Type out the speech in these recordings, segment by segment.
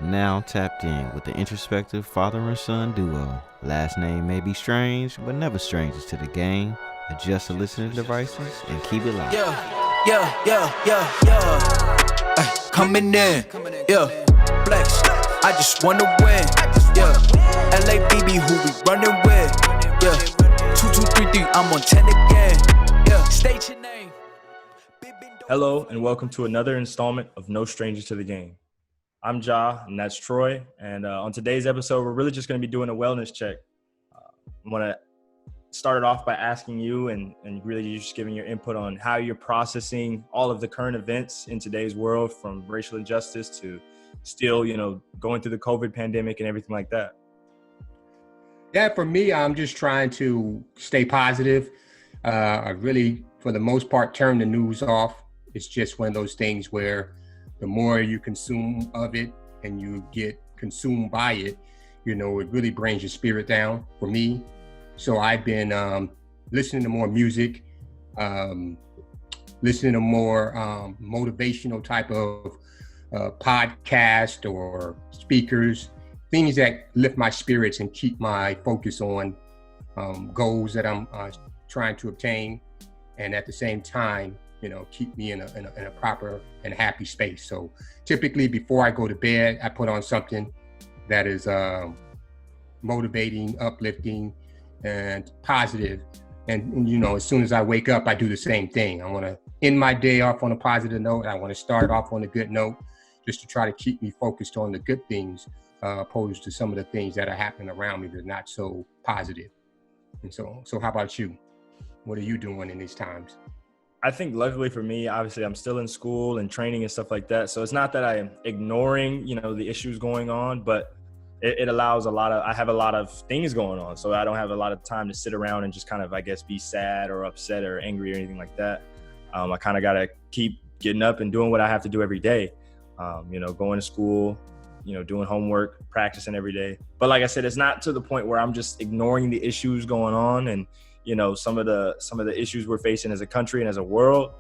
now tapped in with the introspective father and son duo. Last name may be strange, but never strangers to the game. Adjust the listening devices and keep it loud. Coming in, flex. I just wanna win, LABB, who we running with, 2233, I'm on 10 again, state your name. Hello, and welcome to another installment of No Strangers to the Game. I'm Ja, and that's Troy. And on today's episode, we're really just going to be doing a wellness check. I want to start it off by asking you and really just giving your input on how you're processing all of the current events in today's world, from racial injustice to still, going through the COVID pandemic and everything like that. Yeah, for me, I'm just trying to stay positive. I really, for the most part, turn the news off. It's just one of those things where the more you consume of it and you get consumed by it, it really brings your spirit down for me. So I've been listening to more music, listening to more motivational type of podcast or speakers, things that lift my spirits and keep my focus on goals that I'm trying to obtain, and at the same time, keep me in a proper and happy space. So typically before I go to bed, I put on something that is motivating, uplifting, and positive. And as soon as I wake up, I do the same thing. I want to end my day off on a positive note. I want to start off on a good note, just to try to keep me focused on the good things, opposed to some of the things that are happening around me that are not so positive. And so how about you? What are you doing in these times? I think luckily for me, obviously I'm still in school and training and stuff like that. So it's not that I am ignoring, the issues going on, but it allows I have a lot of things going on. So I don't have a lot of time to sit around and just kind of, I guess, be sad or upset or angry or anything like that. I kind of got to keep getting up and doing what I have to do every day. Going to school, doing homework, practicing every day. But like I said, it's not to the point where I'm just ignoring the issues going on and, some of the issues we're facing as a country and as a world.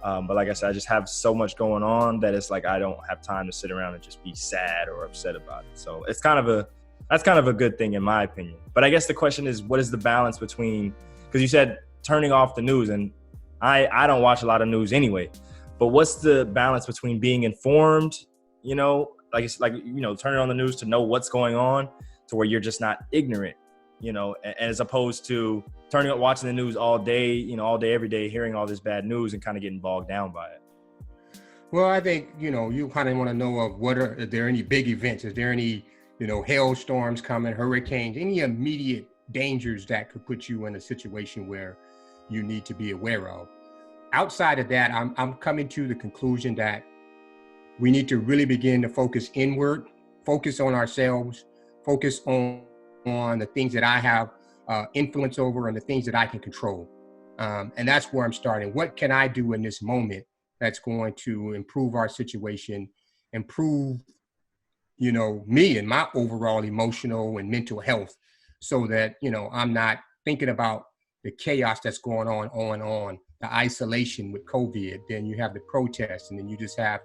But like I said, I just have so much going on that it's like I don't have time to sit around and just be sad or upset about it. So that's kind of a good thing in my opinion. But I guess the question is, what is the balance between, because you said turning off the news, and I don't watch a lot of news anyway, but what's the balance between being informed, turning on the news to know what's going on, to where you're just not ignorant, as opposed to watching the news all day, every day, hearing all this bad news and kind of getting bogged down by it? Well, I think, you kind of want to know of are there any big events? Is there any, hailstorms coming, hurricanes, any immediate dangers that could put you in a situation where you need to be aware of? Outside of that, I'm coming to the conclusion that we need to really begin to focus inward, focus on ourselves, focus on the things that I have influence over and the things that I can control. And that's where I'm starting. What can I do in this moment that's going to improve our situation, improve, me and my overall emotional and mental health, so that, I'm not thinking about the chaos that's going on, the isolation with COVID. Then you have the protests, and then you just have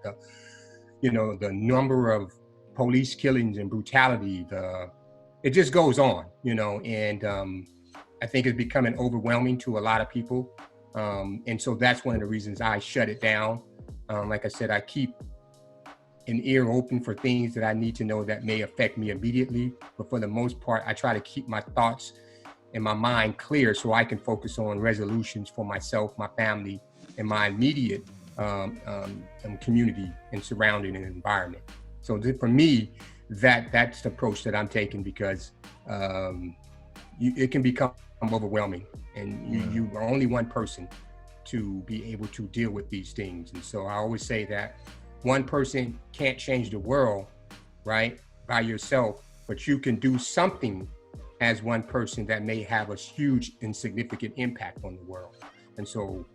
the number of police killings and brutality, it just goes on, and I think it's becoming overwhelming to a lot of people. And so that's one of the reasons I shut it down. Like I said, I keep an ear open for things that I need to know that may affect me immediately. But for the most part, I try to keep my thoughts and my mind clear so I can focus on resolutions for myself, my family, and my immediate community and surrounding environment. So for me, that's the approach that I'm taking, because it can become overwhelming, and you are only one person to be able to deal with these things. And so I always say that one person can't change the world, right, by yourself, but you can do something as one person that may have a huge and significant impact on the world. And so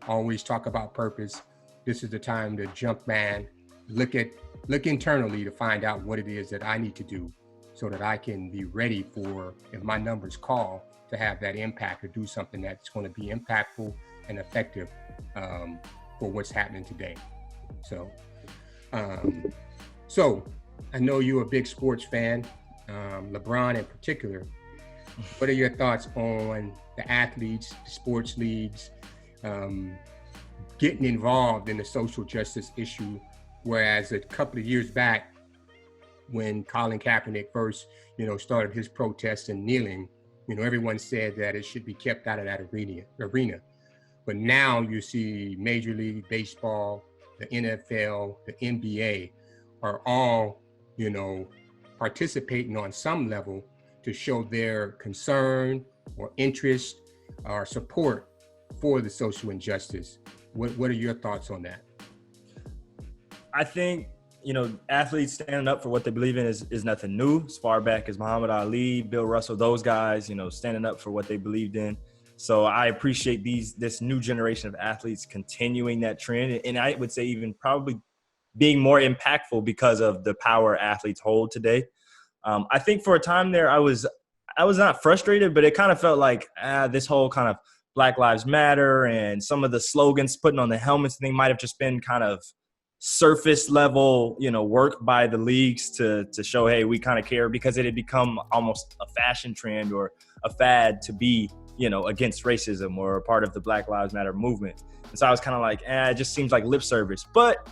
always talk about purpose. This is the time to jump, man. Look internally to find out what it is that I need to do, so that I can be ready for, if my numbers call, to have that impact or do something that's going to be impactful and effective for what's happening today. So I know you're a big sports fan, LeBron in particular. What are your thoughts on the athletes, the sports leagues, getting involved in the social justice issue? Whereas a couple of years back, when Colin Kaepernick first, started his protest and kneeling, everyone said that it should be kept out of that arena. But now you see Major League Baseball, the NFL, the NBA are all, participating on some level to show their concern or interest or support for the social injustice. What are your thoughts on that? I think, athletes standing up for what they believe in is nothing new. As far back as Muhammad Ali, Bill Russell, those guys, standing up for what they believed in. So I appreciate this new generation of athletes continuing that trend. And I would say even probably being more impactful because of the power athletes hold today. I think for a time there, I was not frustrated, but it kind of felt like this whole kind of Black Lives Matter and some of the slogans putting on the helmets thing might have just been kind of surface level, work by the leagues to show, hey, we kind of care, because it had become almost a fashion trend or a fad to be, against racism or a part of the Black Lives Matter movement. And so I was kind of like, it just seems like lip service. But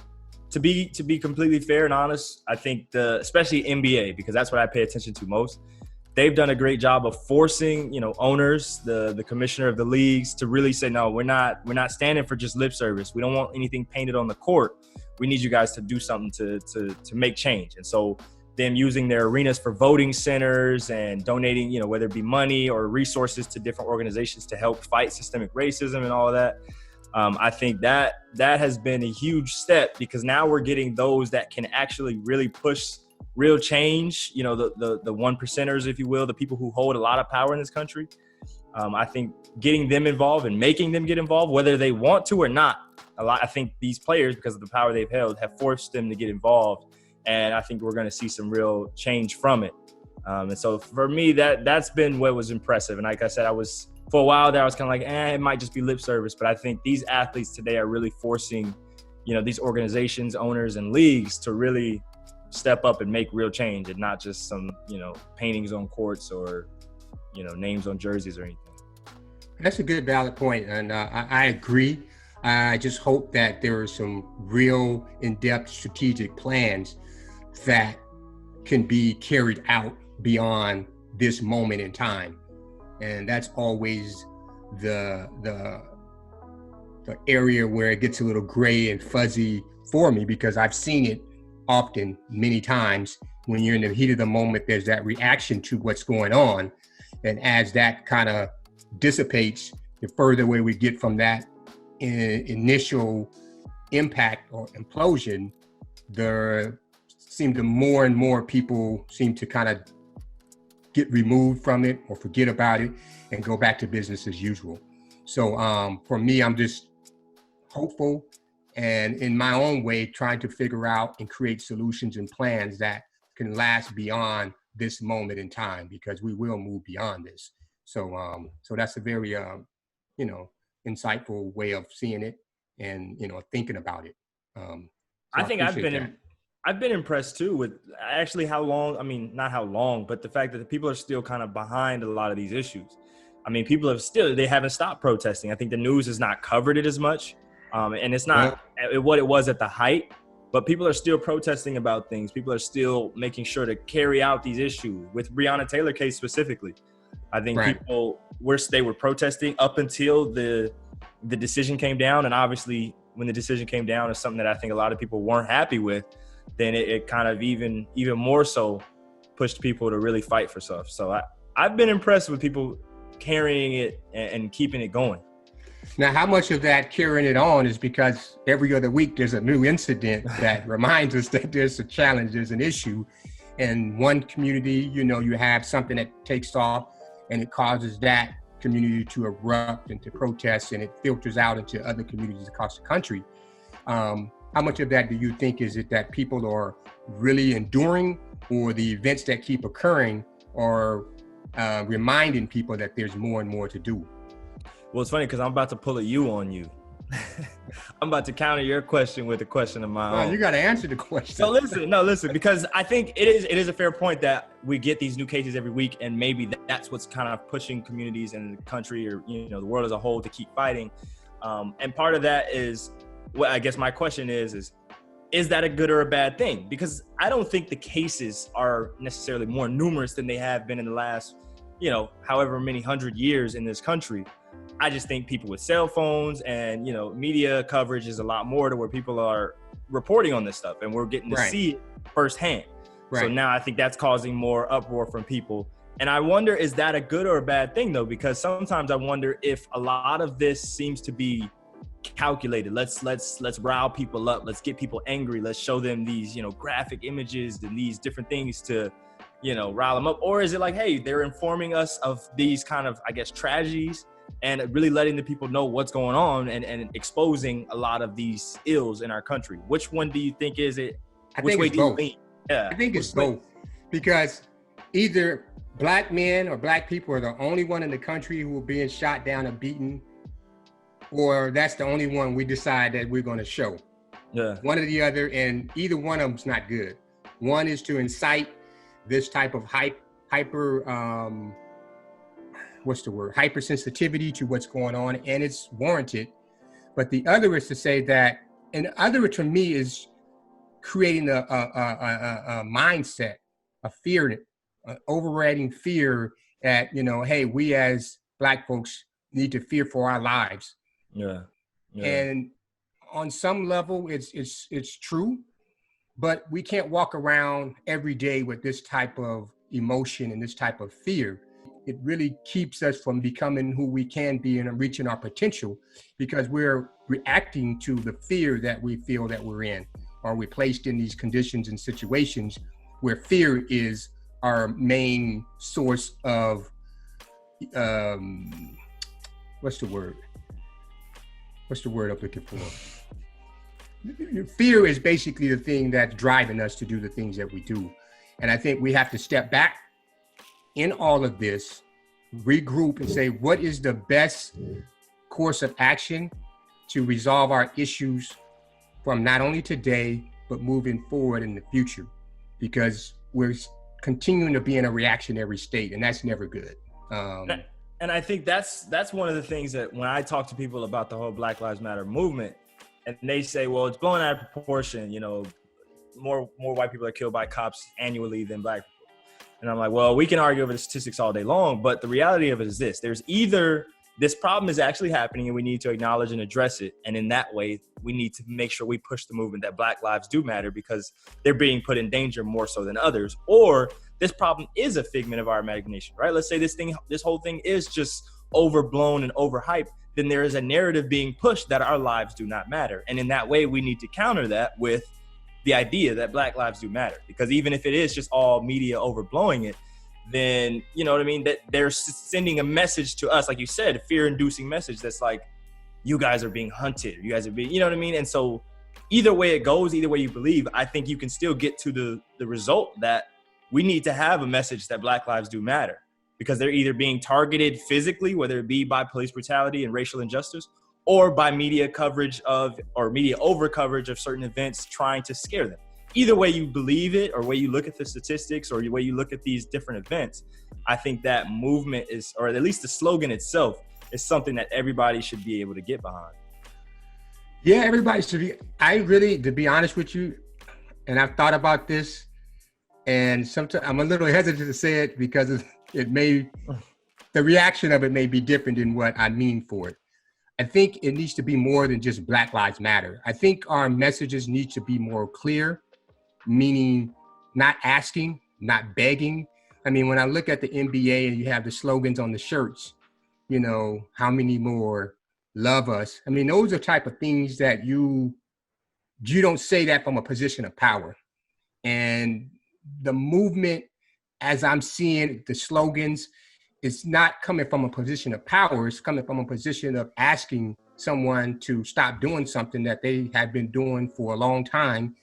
to be completely fair and honest, I think especially NBA, because that's what I pay attention to most, they've done a great job of forcing, owners, the commissioner of the leagues to really say, no, we're not standing for just lip service. We don't want anything painted on the court. We need you guys to do something to make change. And so them using their arenas for voting centers and donating, whether it be money or resources to different organizations to help fight systemic racism and all of that. I think that has been a huge step, because now we're getting those that can actually really push real change, the one percenters, if you will, the people who hold a lot of power in this country. I think getting them involved and making them get involved, whether they want to or not, I think these players, because of the power they've held, have forced them to get involved. And I think we're going to see some real change from it. And so for me, that's been what was impressive. And like I said, for a while there, I was kind of like, it might just be lip service. But I think these athletes today are really forcing, these organizations, owners, and leagues to really step up and make real change, and not just some, paintings on courts or, names on jerseys or anything. That's a good, valid point. And I agree. I just hope that there are some real in-depth strategic plans that can be carried out beyond this moment in time. And that's always the area where it gets a little gray and fuzzy for me, because I've seen it often, many times. When you're in the heat of the moment, there's that reaction to what's going on. And as that kind of dissipates, the further away we get from that initial impact or implosion, the more and more people seem to kind of get removed from it or forget about it and go back to business as usual. So for me, I'm just hopeful, and in my own way, trying to figure out and create solutions and plans that can last beyond this moment in time, because we will move beyond this. So that's a very, insightful way of seeing it and, thinking about it. I think I've been impressed too with actually not how long, but the fact that the people are still kind of behind a lot of these issues. I mean, they haven't stopped protesting. I think the news has not covered it as much. And it's not what it was at the height, but people are still protesting about things. People are still making sure to carry out these issues. With Breonna Taylor case specifically, I think people they were protesting up until the decision came down. And obviously when the decision came down, is something that I think a lot of people weren't happy with, then it kind of even more so pushed people to really fight for stuff. So I've been impressed with people carrying it and keeping it going. Now, how much of that carrying it on is because every other week there's a new incident that reminds us that there's a challenge, there's an issue. And one community, you have something that takes off and it causes that community to erupt and to protest, and it filters out into other communities across the country. How much of that do you think is it that people are really enduring, or the events that keep occurring are reminding people that there's more and more to do? Well, it's funny because I'm about to pull a U on you. I'm about to counter your question with a question of my No, own. you got to answer the question. So listen, because I think it is a fair point that we get these new cases every week, and maybe that's what's kind of pushing communities in the country, or the world as a whole, to keep fighting. And part of that is, what I guess my question is that a good or a bad thing? Because I don't think the cases are necessarily more numerous than they have been in the last, however many 100 years in this country. I just think people with cell phones and, media coverage is a lot more to where people are reporting on this stuff, and we're getting to see it firsthand. Right. So now I think that's causing more uproar from people. And I wonder, is that a good or a bad thing though? Because sometimes I wonder if a lot of this seems to be calculated. Let's rile people up. Let's get people angry. Let's show them these, graphic images and these different things to, rile them up. Or is it like, hey, they're informing us of these kind of, I guess, tragedies, and really letting the people know what's going on, and exposing a lot of these ills in our country? Which one do you think is it? Which way do you lean? Yeah, I think it's both. Because either Black men or Black people are the only one in the country who are being shot down and beaten, or that's the only one we decide that we're going to show. Yeah. One or the other, and either one of them's not good. One is to incite this type of hypersensitivity to what's going on, and it's warranted. But the other is to say that, and the other to me is creating a mindset, a fear, an overriding fear that, hey, we as Black folks need to fear for our lives. Yeah. And on some level, it's true, but we can't walk around every day with this type of emotion and this type of fear. It really keeps us from becoming who we can be and reaching our potential, because we're reacting to the fear that we feel that we're in, or we're placed in these conditions and situations where fear is our main source of, what's the word I'm looking for? Fear is basically the thing that's driving us to do the things that we do. And I think we have to step back in all of this, regroup and say, what is the best course of action to resolve our issues from not only today, but moving forward in the future? Because we're continuing to be in a reactionary state, and that's never good. And I think that's one of the things that when I talk to people about the whole Black Lives Matter movement, and they say, well, it's blown out of proportion, more white people are killed by cops annually than Black people. And I'm like, well, we can argue over the statistics all day long, but the reality of it is this: there's either this problem is actually happening and we need to acknowledge and address it, and in that way, we need to make sure we push the movement that Black lives do matter because they're being put in danger more so than others, or this problem is a figment of our imagination, right? Let's say this whole thing is just overblown and overhyped, then there is a narrative being pushed that our lives do not matter. And in that way, we need to counter that with the idea that Black lives do matter. Because even if it is just all media overblowing it, then, you know what I mean, that they're sending a message to us, like you said, a fear-inducing message that's like, you guys are being hunted, you guys are being, you know what I mean? And so either way it goes, either way you believe, I think you can still get to the result that we need to have a message that Black lives do matter, because they're either being targeted physically, whether it be by police brutality and racial injustice, or by media coverage of, or media over coverage of certain events trying to scare them. Either way you believe it, or way you look at the statistics, or the way you look at these different events, I think that movement is, or at least the slogan itself, is something that everybody should be able to get behind. Yeah, everybody should be. I really, to be honest with you, and I've thought about this, and sometimes I'm a little hesitant to say it because the reaction of it may be different than what I mean for it. I think it needs to be more than just Black Lives Matter. I think our messages need to be more clear, meaning not asking, not begging. I mean, when I look at the NBA and you have the slogans on the shirts, how many more love us? I mean, those are type of things that you don't say that from a position of power. And the movement, as I'm seeing the slogans, it's not coming from a position of power. It's coming from a position of asking someone to stop doing something that they have been doing for a long time.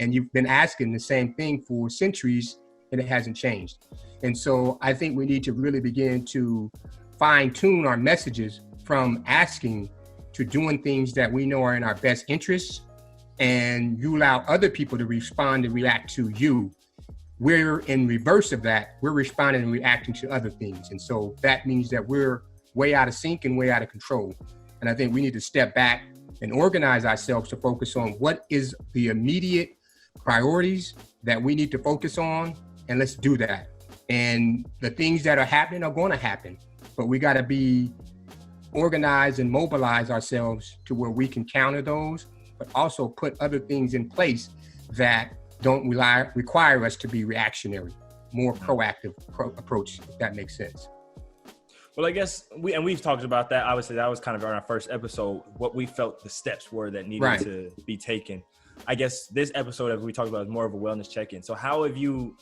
And you've been asking the same thing for centuries and it hasn't changed. And so I think we need to really begin to fine tune our messages from asking to doing things that we know are in our best interests, and you allow other people to respond and react to you, we're in reverse of that. We're responding and reacting to other things. And so that means that we're way out of sync and way out of control. And I think we need to step back and organize ourselves to focus on what is the immediate priorities that we need to focus on, and let's do that. And the things that are happening are going to happen, but we got to be organized and mobilize ourselves to where we can counter those, but also put other things in place that don't require us to be reactionary, more proactive approach, if that makes sense. Well, I guess we've talked about that. Obviously, that was kind of our first episode, what we felt the steps were that needed to be taken. I guess this episode, as we talked about, is more of a wellness check-in. So how have you,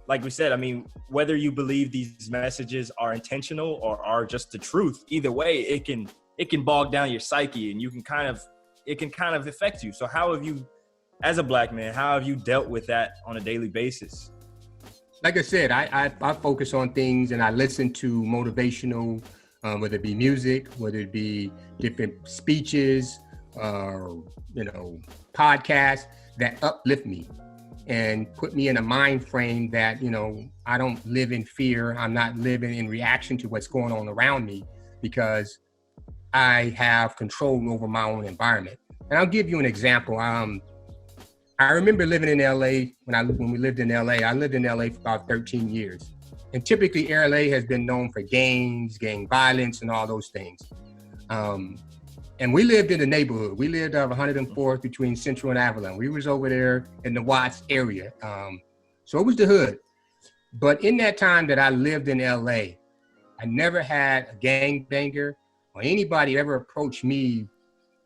like we said, I mean, whether you believe these messages are intentional or are just the truth, either way, it can bog down your psyche, and it can kind of affect you. So how have you, as a Black man, how have you dealt with that on a daily basis? Like I said, I focus on things, and I listen to motivational, whether it be music, whether it be different speeches, podcasts that uplift me and put me in a mind frame that, I don't live in fear. I'm not living in reaction to what's going on around me, because I have control over my own environment. And I'll give you an example. I remember living in LA when we lived in LA. I lived in LA for about 13 years. And typically LA has been known for gangs, gang violence, and all those things. And we lived in the neighborhood. We lived off 104th between Central and Avalon. We was over there in the Watts area. So it was the hood. But in that time that I lived in LA, I never had a gangbanger or anybody ever approach me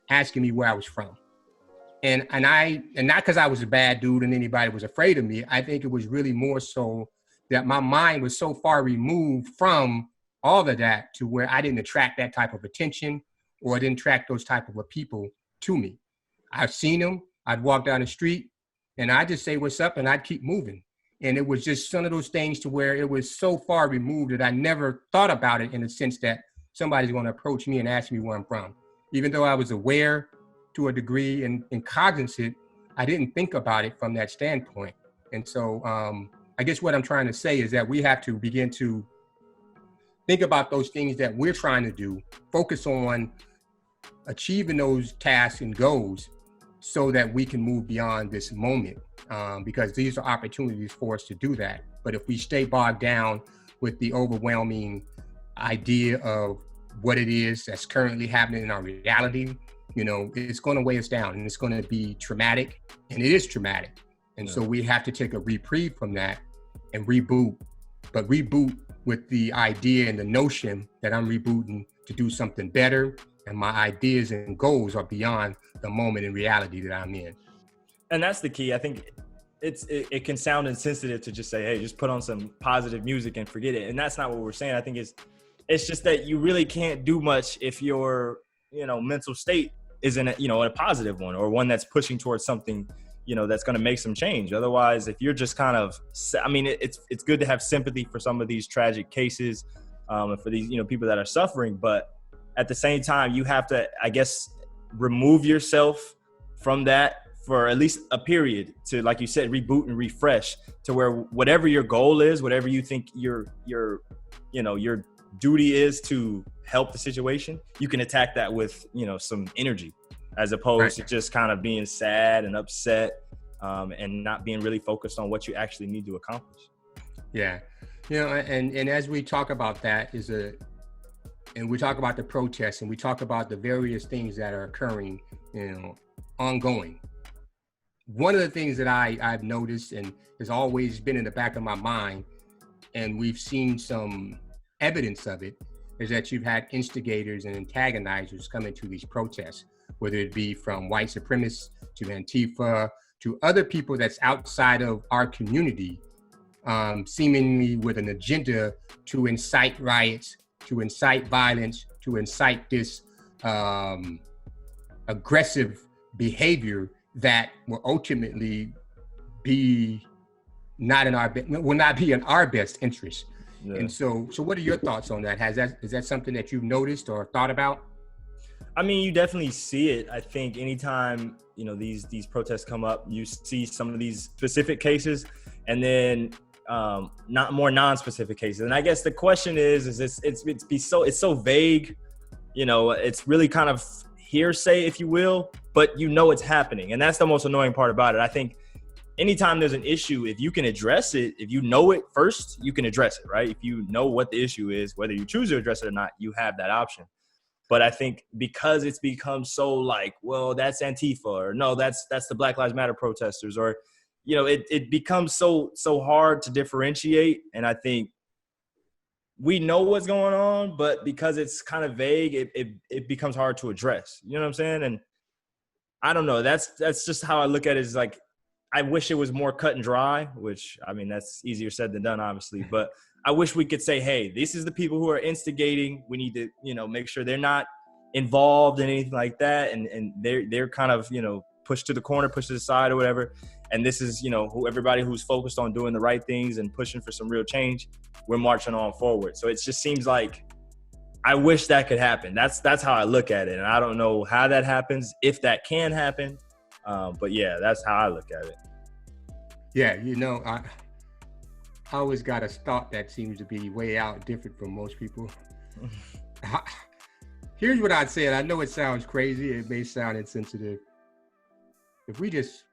asking me where I was from. And not because I was a bad dude and anybody was afraid of me. I think it was really more so that my mind was so far removed from all of that to where I didn't attract that type of attention, or I didn't attract those type of people to me. I've seen them. I'd walk down the street and I'd just say, what's up? And I'd keep moving. And it was just some of those things to where it was so far removed that I never thought about it in the sense that somebody's going to approach me and ask me where I'm from. Even though I was aware to a degree and cognizant, I didn't think about it from that standpoint. And so I guess what I'm trying to say is that we have to begin to think about those things that we're trying to do, focus on achieving those tasks and goals so that we can move beyond this moment, because these are opportunities for us to do that. But if we stay bogged down with the overwhelming idea of what it is that's currently happening in our reality, it's going to weigh us down, and it's going to be traumatic, and it is traumatic. And so we have to take a reprieve from that and reboot, but reboot with the idea and the notion that I'm rebooting to do something better, and my ideas and goals are beyond the moment and reality that I'm in. And that's the key. I think it can sound insensitive to just say, hey, just put on some positive music and forget it. And that's not what we're saying. I think it's just that you really can't do much if your, mental state isn't a positive one, or one that's pushing towards something, that's going to make some change. Otherwise, if you're just kind of, it's good to have sympathy for some of these tragic cases, and for these, people that are suffering. But at the same time, you have to, I guess, remove yourself from that for at least a period to, like you said, reboot and refresh to where whatever your goal is, whatever you think your duty is to help the situation, you can attack that with, some energy, as opposed to just kind of being sad and upset, and not being really focused on what you actually need to accomplish. Yeah. And as we talk about that and we talk about the protests, and we talk about the various things that are occurring, ongoing. One of the things that I've noticed and has always been in the back of my mind, and we've seen some evidence of it, is that you've had instigators and antagonizers come into these protests, whether it be from white supremacists to Antifa to other people that's outside of our community, seemingly with an agenda to incite riots, to incite violence, to incite this aggressive behavior that will ultimately will not be in our best interest. Yeah. And so what are your thoughts on that? Is that something that you've noticed or thought about? I mean, you definitely see it. I think anytime, you know, these protests come up, you see some of these specific cases, and then not more non-specific cases. And I guess the question is it's so vague, you know, it's really kind of hearsay, if you will, but you know it's happening. And that's the most annoying part about it. I think anytime there's an issue, if you can address it, if you know it first, you can address it, right? If you know what the issue is, whether you choose to address it or not, you have that option. But I think because it's become so like, well, that's Antifa, or no, that's the Black Lives Matter protesters, or, you know, it becomes so hard to differentiate. And I think we know what's going on, but because it's kind of vague, it becomes hard to address. You know what I'm saying? And I don't know. That's just how I look at it. Is like, I wish it was more cut and dry, which, I mean, that's easier said than done, obviously. But I wish we could say, hey, this is the people who are instigating. We need to, you know, make sure they're not involved in anything like that. And they're kind of, you know, pushed to the corner, pushed to the side or whatever. And this is, you know, everybody who's focused on doing the right things and pushing for some real change, we're marching on forward. So it just seems like I wish that could happen. That's how I look at it. And I don't know how that happens, if that can happen. But yeah, that's how I look at it. Yeah, you know, I always got a thought that seems to be way out different from most people. Here's what I'd say, and I know it sounds crazy, it may sound insensitive. If we just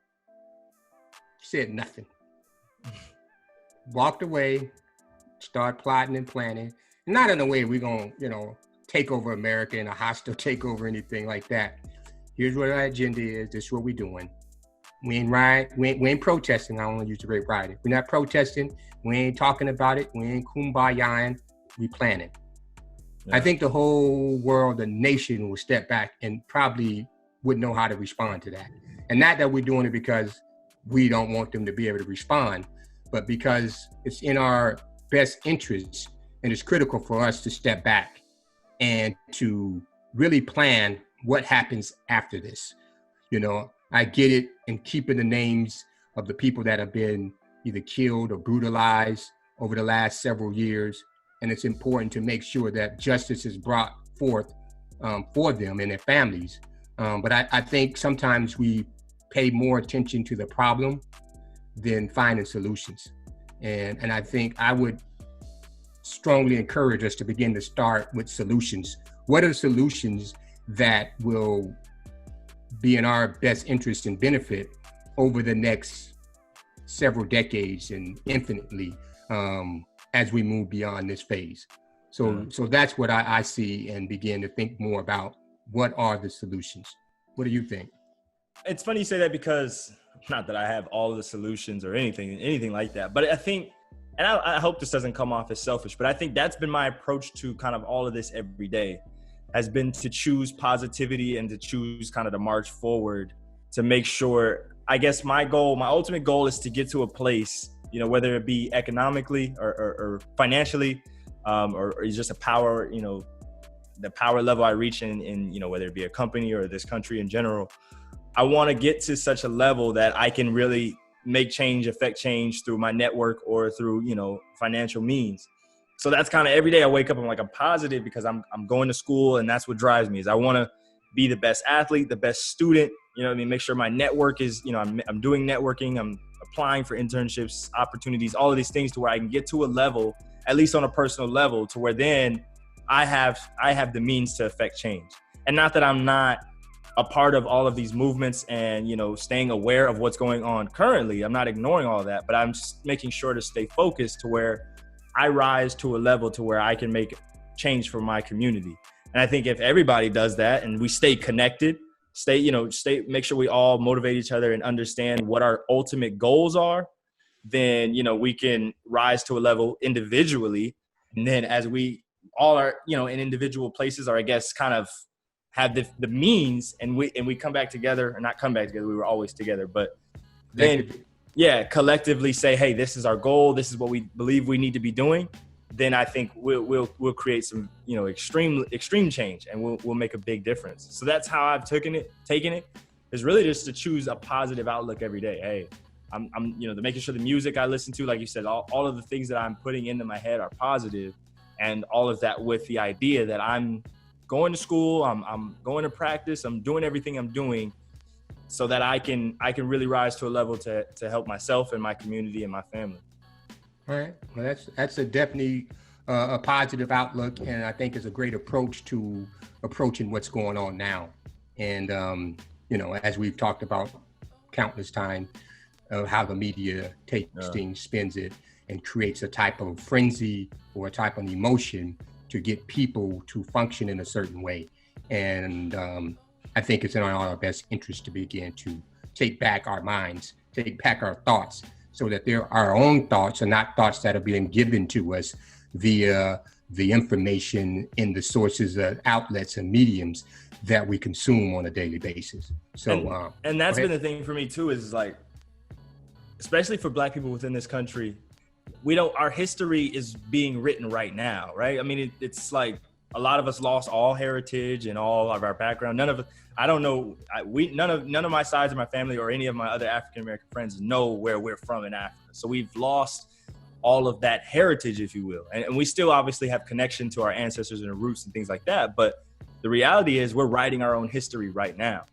said nothing, walked away, start plotting and planning, not in a way we're going to, you know, take over America in a hostile takeover or anything like that. Here's what our agenda is. This is what we're doing. We ain't protesting. I don't want to use the word rioting. We're not protesting. We ain't talking about it. We ain't kumbayaing. We planning. Yeah. I think the whole world, the nation will step back and probably wouldn't know how to respond to that. And not that we're doing it because we don't want them to be able to respond, but because it's in our best interest and it's critical for us to step back and to really plan what happens after this. You know, I get it in keeping the names of the people that have been either killed or brutalized over the last several years. And it's important to make sure that justice is brought forth for them and their families. But I think sometimes we pay more attention to the problem than finding solutions. And I think I would strongly encourage us to begin to start with solutions. What are solutions that will be in our best interest and benefit over the next several decades and infinitely as we move beyond this phase? So that's what I see, and begin to think more about what are the solutions. What do you think? It's funny you say that, because not that I have all of the solutions or anything like that, but I think, and I hope this doesn't come off as selfish, but I think that's been my approach to kind of all of this every day, has been to choose positivity and to choose kind of to march forward to make sure, I guess my ultimate goal is to get to a place, you know, whether it be economically or financially, or just a power, you know, the power level I reach in, you know, whether it be a company or this country in general. I want to get to such a level that I can really make change, affect change through my network or through, you know, financial means. So that's kind of every day I wake up, I'm like, I'm positive because I'm going to school, and that's what drives me, is I want to be the best athlete, the best student, you know what I mean? Make sure my network is, you know, I'm doing networking, I'm applying for internships, opportunities, all of these things to where I can get to a level, at least on a personal level, to where then I have the means to affect change. And not that I'm not a part of all of these movements and, you know, staying aware of what's going on currently. I'm not ignoring all of that, but I'm just making sure to stay focused to where I rise to a level to where I can make change for my community. And I think if everybody does that and we stay connected, make sure we all motivate each other and understand what our ultimate goals are, then, you know, we can rise to a level individually. And then as we all are, you know, in individual places, or I guess kind of have the means, and we come back together, or not come back together, we were always together, but then, yeah, collectively say, hey, this is our goal, this is what we believe we need to be doing, then I think we'll create some, you know, extreme change, and we'll make a big difference. So that's how I've taken it is really just to choose a positive outlook every day. Hey, I'm you know, making sure the music I listen to, like you said, all of the things that I'm putting into my head are positive, and all of that with the idea that I'm going to school, I'm going to practice, I'm doing everything I'm doing so that I can really rise to a level to help myself and my community and my family. All right. Well, that's a definitely a positive outlook, and I think is a great approach to approaching what's going on now. And as we've talked about countless times, of how the media takes things, spins it, and creates a type of frenzy or a type of emotion to get people to function in a certain way. And I think it's in our best interest to begin to take back our minds, take back our thoughts, so that they're our own thoughts and not thoughts that are being given to us via the information in the sources, outlets and mediums that we consume on a daily basis. So, and that's been the thing for me too, is like, especially for Black people within this country, our history is being written right now, right? I mean, it's like a lot of us lost all heritage and all of our background. None of my sides of my family or any of my other African-American friends know where we're from in Africa. So we've lost all of that heritage, if you will. And we still obviously have connection to our ancestors and our roots and things like that. But the reality is we're writing our own history right now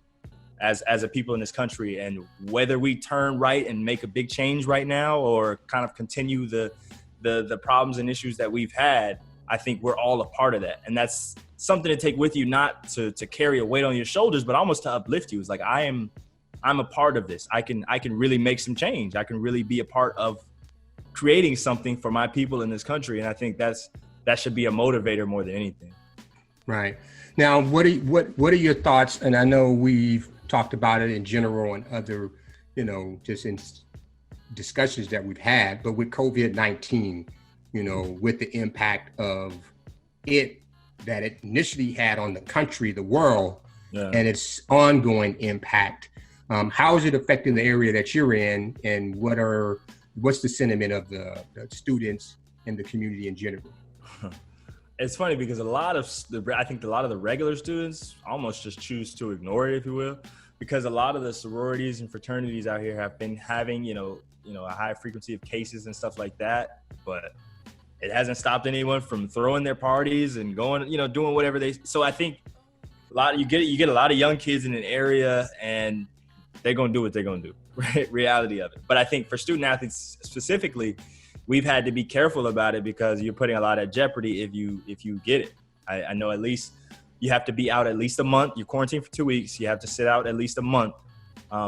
as a people in this country. And whether we turn right and make a big change right now or kind of continue the problems and issues that we've had, I think we're all a part of that. And that's something to take with you, not to carry a weight on your shoulders, but almost to uplift you. It's like, I'm a part of this. I can really make some change. I can really be a part of creating something for my people in this country. And I think that should be a motivator more than anything. Right. Now, what are your thoughts? And I know we've talked about it in general and other, just in discussions that we've had, but with COVID-19, with the impact of it that it initially had on the country, the world, and its ongoing impact, how is it affecting the area that you're in, and what's the sentiment of the students and the community in general? It's funny because I think a lot of the regular students almost just choose to ignore it, if you will, because a lot of the sororities and fraternities out here have been having, a high frequency of cases and stuff like that, but it hasn't stopped anyone from throwing their parties and going, doing whatever so I think you get a lot of young kids in an area and they're going to do what they're going to do, right? Reality of it. But I think for student athletes specifically, we've had to be careful about it because you're putting a lot at jeopardy if you get it. I know at least you have to be out at least a month. You're quarantined for 2 weeks. You have to sit out at least a month.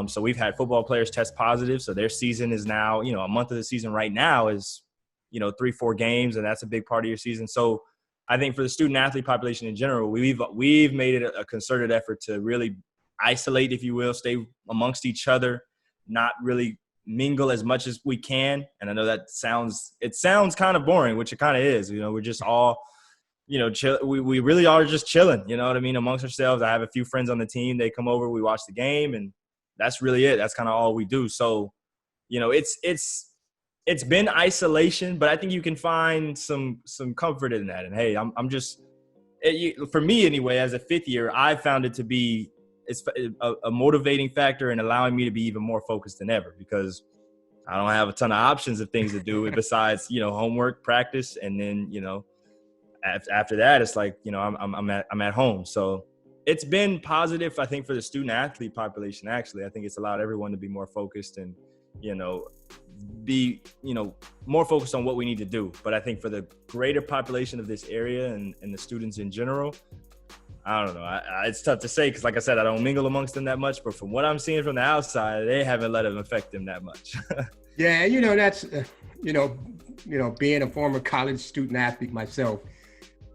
So we've had football players test positive. So their season is now, a month of the season right now is, 3-4 games, and that's a big part of your season. So I think for the student athlete population in general, we've made it a concerted effort to really isolate, if you will, stay amongst each other, not really mingle as much as we can. And I know that sounds kind of boring, which it kind of is. We're just all, chill. We really are just chilling, you know what I mean, amongst ourselves. I have a few friends on the team. They come over, we watch the game, and that's really it. That's kind of all we do. So, it's been isolation, but I think you can find some comfort in that. And hey, for me anyway, as a fifth year, I found it to be a motivating factor and allowing me to be even more focused than ever, because I don't have a ton of options of things to do besides, homework, practice. And then, after that, it's like, I'm at home. So it's been positive, I think, for the student athlete population. Actually, I think it's allowed everyone to be more focused and, be more focused on what we need to do. But I think for the greater population of this area and the students in general, I don't know. It's tough to say because, like I said, I don't mingle amongst them that much. But from what I'm seeing from the outside, they haven't let it affect them that much. Yeah, that's being a former college student athlete myself,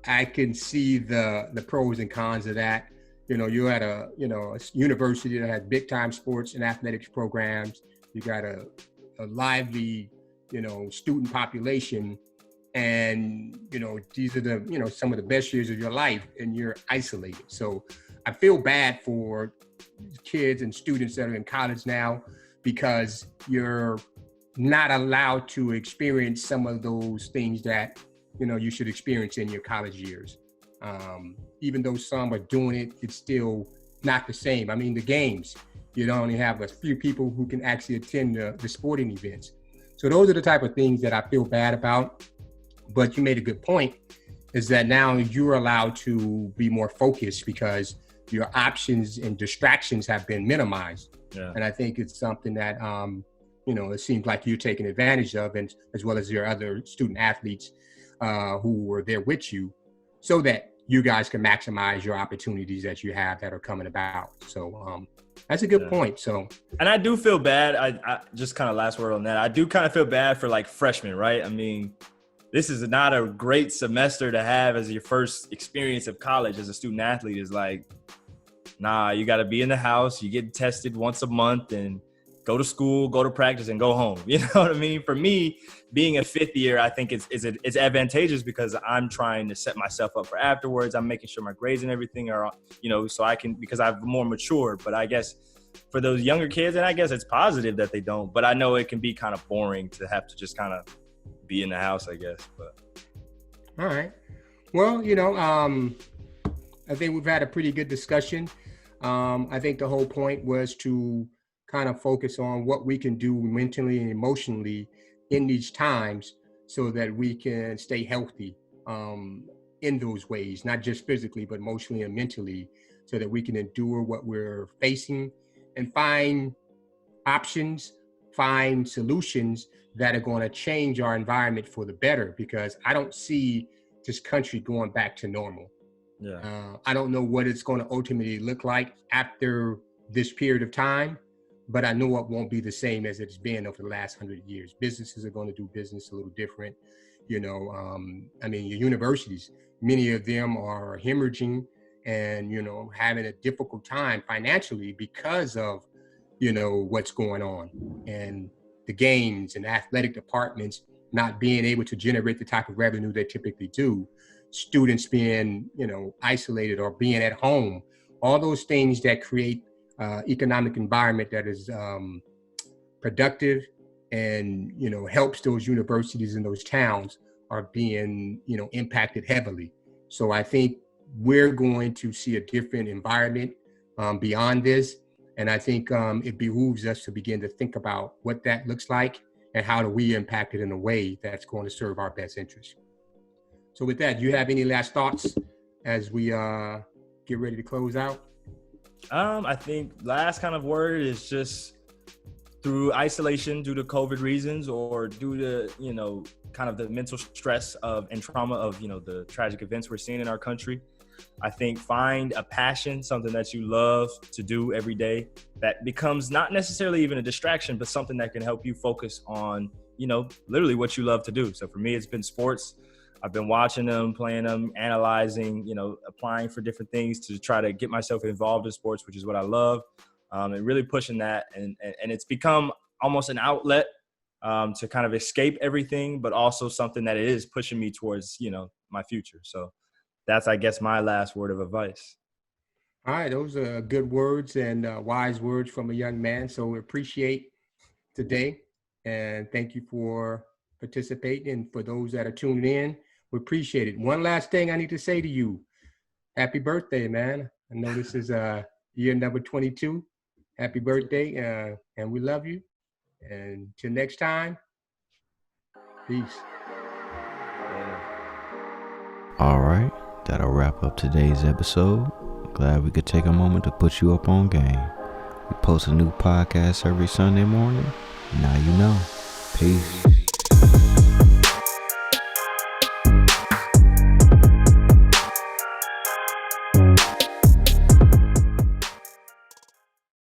I can see the pros and cons of that. You're at a university that has big time sports and athletics programs. You got a lively, student population, and, these are the, some of the best years of your life, and you're isolated. So I feel bad for kids and students that are in college now, because you're not allowed to experience some of those things that, you should experience in your college years. Even though some are doing it, it's still not the same. I mean, the games, you only have a few people who can actually attend the sporting events. So those are the type of things that I feel bad about. But you made a good point. is that now you're allowed to be more focused because your options and distractions have been minimized. Yeah. And I think it's something that, it seems like you're taking advantage of, and as well as your other student athletes who were there with you, so that you guys can maximize your opportunities that you have that are coming about. So that's a good point. So, and I do feel bad. I just kind of last word on that. I do kind of feel bad for like freshmen, right? I mean, this is not a great semester to have as your first experience of college as a student athlete. Is like, nah, you got to be in the house. You get tested once a month and go to school, go to practice, and go home. You know what I mean? For me, being a fifth year, I think it's advantageous because I'm trying to set myself up for afterwards. I'm making sure my grades and everything are, so I can, because I've more matured. But I guess for those younger kids, and I guess it's positive that they don't, but I know it can be kind of boring to have to just kind of be in the house, I guess. But all right. Well, I think we've had a pretty good discussion. I think the whole point was to kind of focus on what we can do mentally and emotionally in these times so that we can stay healthy in those ways, not just physically, but emotionally and mentally, so that we can endure what we're facing and find options, find solutions that are going to change our environment for the better, because I don't see this country going back to normal. yeah, I don't know what it's going to ultimately look like after this period of time, but I know it won't be the same as it's been over the last 100 years. Businesses are going to do business a little different. Your universities, many of them are hemorrhaging and, having a difficult time financially because of, what's going on, and the games and athletic departments not being able to generate the type of revenue they typically do. Students being, isolated or being at home, all those things that create economic environment that is productive and, helps those universities and those towns are being, impacted heavily. So I think we're going to see a different environment beyond this. And I think it behooves us to begin to think about what that looks like and how do we impact it in a way that's going to serve our best interest. So with that, do you have any last thoughts as we get ready to close out? I think last kind of word is just through isolation due to COVID reasons, or due to, kind of the mental stress and trauma of, the tragic events we're seeing in our country. I think find a passion, something that you love to do every day that becomes not necessarily even a distraction, but something that can help you focus on, literally what you love to do. So for me, it's been sports. I've been watching them, playing them, analyzing, applying for different things to try to get myself involved in sports, which is what I love, and really pushing that. And it's become almost an outlet to kind of escape everything, but also something that it is pushing me towards, my future. So that's, I guess, my last word of advice. All right. Those are good words and wise words from a young man. So we appreciate today, and thank you for participating. And for those that are tuning in, we appreciate it. One last thing I need to say to you. Happy birthday, man. I know this is year number 22. Happy birthday. And we love you. And till next time, peace. All right, that'll wrap up today's episode. Glad we could take a moment to put you up on game. We post a new podcast every Sunday morning. Now you know. Peace.